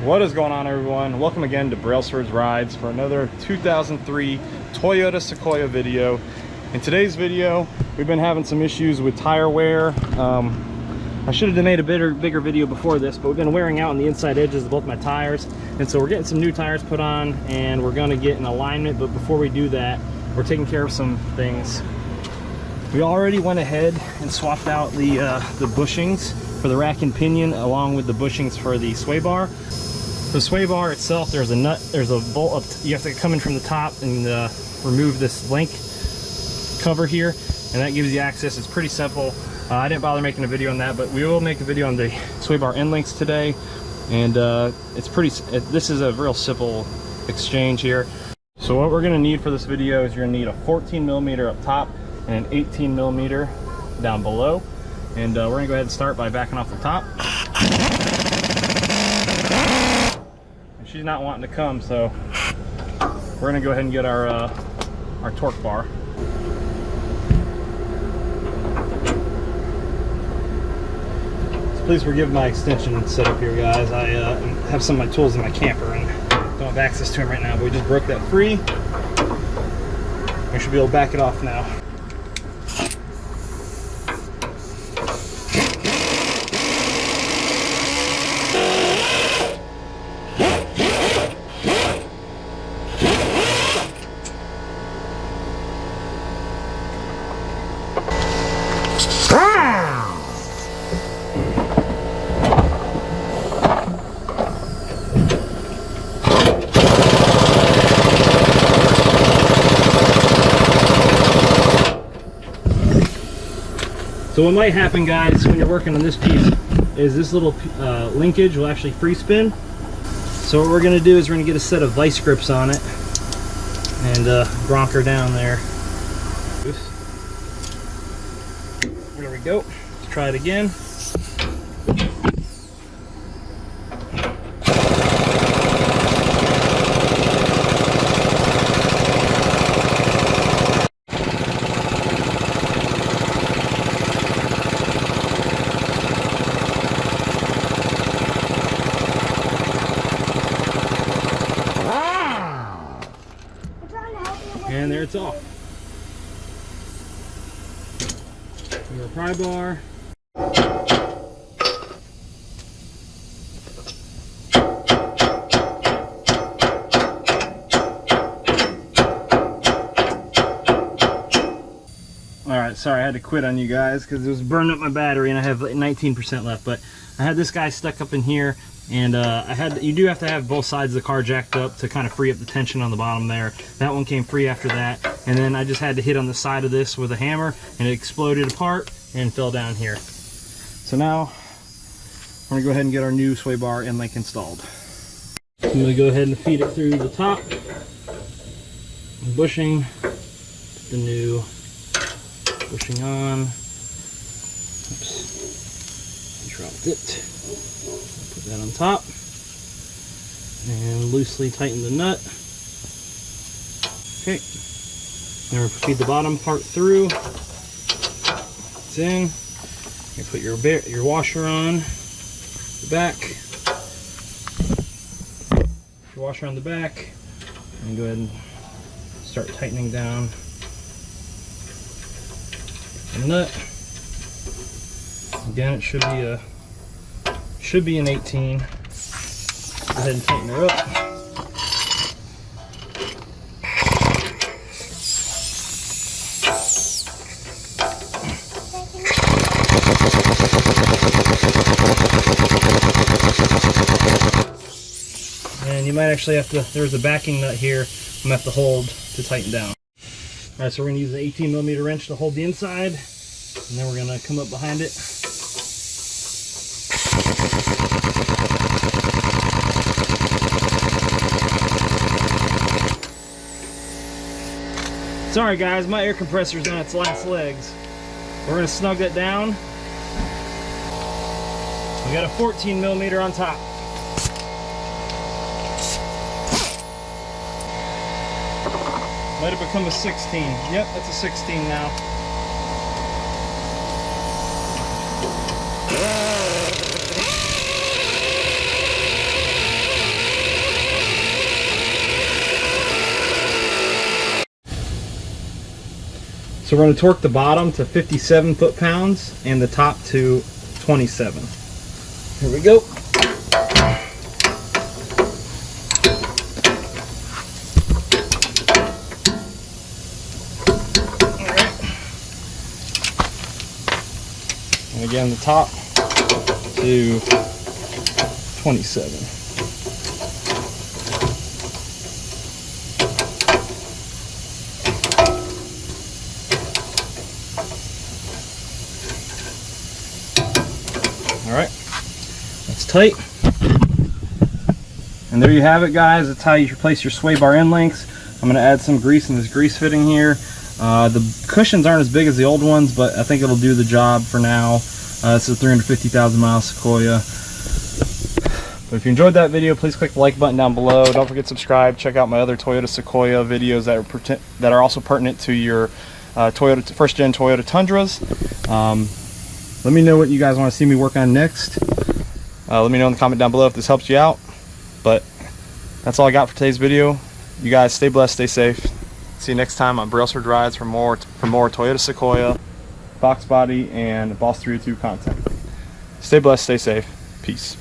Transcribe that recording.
What is going on, everyone? Welcome again to Brailsford's Rides for another 2003 Toyota Sequoia video. In today's video, we've been having some issues with tire wear. I should have made a bigger video before this, but we've been wearing out on the inside edges of both my tires, and so we're getting some new tires put on and we're going to get an alignment. But before we do that, we're taking care of some things. We already went ahead and swapped out the bushings for the rack and pinion along with the bushings for the sway bar. The sway bar itself, there's a nut, there's a bolt up, you have to come in from the top and remove this link cover here, and that gives you access. It's pretty simple. I didn't bother making a video on that, but we will make a video on the sway bar end links today. And this is a real simple exchange here. So what we're gonna need for this video is you're gonna need a 14mm up top and an 18mm down below. And we're gonna go ahead and start by backing off the top. She's not wanting to come, so we're gonna go ahead and get our torque bar. So please forgive my extension setup here, guys. I have some of my tools in my camper and don't have access to them right now, but we just broke that free. We should be able to back it off now. So what might happen, guys, when you're working on this piece is this little linkage will actually free spin. So what we're going to do is we're going to get a set of vice grips on it and bronc her down there. There we go. Let's try it again. And there it's off. Your pry bar. Alright, sorry I had to quit on you guys because it was burning up my battery and I have like 19% left, but I had this guy stuck up in here. And you do have to have both sides of the car jacked up to kind of free up the tension on the bottom there. That one came free after that. And then I just had to hit on the side of this with a hammer and it exploded apart and fell down here. So now we're gonna go ahead and get our new sway bar end link installed. I'm gonna go ahead and feed it through the top bushing, put the new bushing on. Oops, dropped it. Put that on top and loosely tighten the nut. Okay, now we'll feed the bottom part through. It's in. You put your washer on the back. Your washer on the back, and go ahead and start tightening down the nut. Again, it should be an 18. Go ahead and tighten her up. And you might actually have to, there's a backing nut here I'm gonna have to hold to tighten down. Alright, so we're gonna use the 18mm wrench to hold the inside, and then we're gonna come up behind it. Sorry guys, my air compressor's on its last legs. We're gonna snug that down. We got a 14mm on top. Might have become a 16. Yep, that's a 16 now. So we're going to torque the bottom to 57 foot-pounds and the top to 27. Here we go. And again, the top to 27. All right, that's tight. And there you have it, guys. That's how you replace your sway bar end links. I'm going to add some grease in this grease fitting here. The cushions aren't as big as the old ones, but I think it'll do the job for now. This is a 350,000 mile Sequoia. But if you enjoyed that video, please click the like button down below. Don't forget to subscribe. Check out my other Toyota Sequoia videos that are also pertinent to your first gen Toyota Tundras. Let me know what you guys want to see me work on next. Let me know in the comment down below if this helps you out. But that's all I got for today's video. You guys stay blessed, stay safe. See you next time on Brailsford Rides for more Toyota Sequoia, box body, and Boss 302 content. Stay blessed, stay safe. Peace.